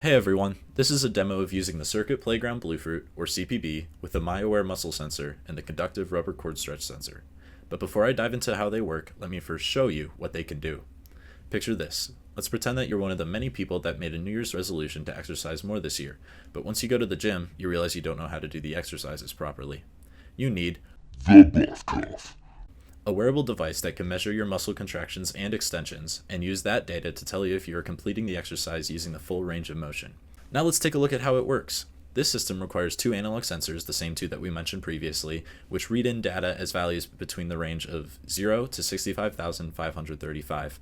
Hey everyone, this is a demo of using the Circuit Playground Bluefruit, or CPB, with the Myoware muscle sensor and the conductive rubber cord stretch sensor. But before I dive into how they work, let me first show you what they can do. Picture this. Let's pretend that you're one of the many people that made a New Year's resolution to exercise more this year, but once you go to the gym, you realize you don't know how to do the exercises properly. You need a wearable device that can measure your muscle contractions and extensions, and use that data to tell you if you are completing the exercise using the full range of motion. Now let's take a look at how it works. This system requires two analog sensors, the same two that we mentioned previously, which read in data as values between the range of 0 to 65,535.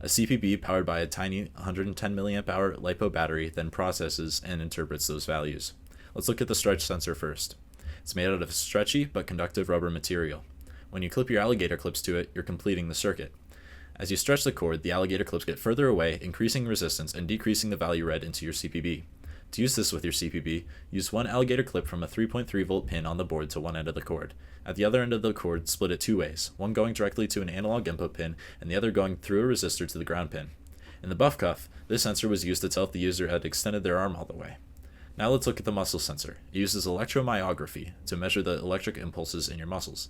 A CPB powered by a tiny 110 mAh LiPo battery then processes and interprets those values. Let's look at the stretch sensor first. It's made out of stretchy but conductive rubber material. When you clip your alligator clips to it, you're completing the circuit. As you stretch the cord, the alligator clips get further away, increasing resistance and decreasing the value read into your CPB. To use this with your CPB, use one alligator clip from a 3.3 volt pin on the board to one end of the cord. At the other end of the cord, split it two ways, one going directly to an analog input pin and the other going through a resistor to the ground pin. In the buff cuff, this sensor was used to tell if the user had extended their arm all the way. Now let's look at the muscle sensor. It uses electromyography to measure the electric impulses in your muscles.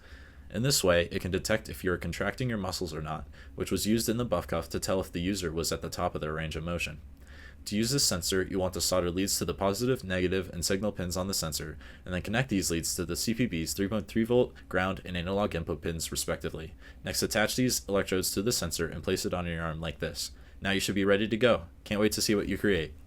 In this way, it can detect if you are contracting your muscles or not, which was used in the buff cuff to tell if the user was at the top of their range of motion. To use this sensor, you want to solder leads to the positive, negative, and signal pins on the sensor, and then connect these leads to the CPB's 3.3 volt, ground, and analog input pins respectively. Next, attach these electrodes to the sensor and place it on your arm like this. Now you should be ready to go. Can't wait to see what you create.